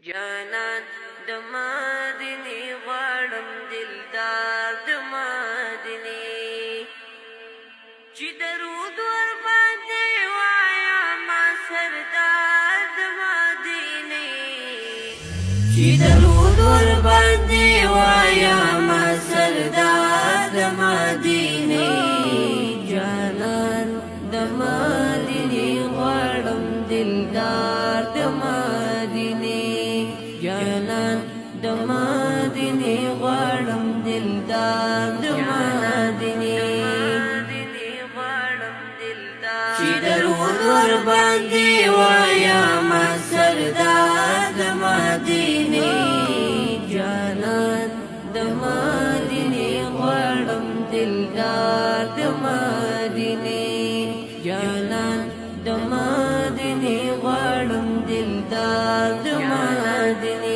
جانان د مدینه غواړم دلدار د مدینه چې درود ور باندې وایم سردار د مدینه چې درود ور باندې وایم سردار د مدینه جانان د مدینه غواړم دلدار د مدینه جانان د مدینه غواړم دلدار د مدینه چې درود ور باندې وایم سردار د مدینه جانان د مدینه غواړم دلدار د مدینه جانان د مدینه غواړم دلدار د مدینه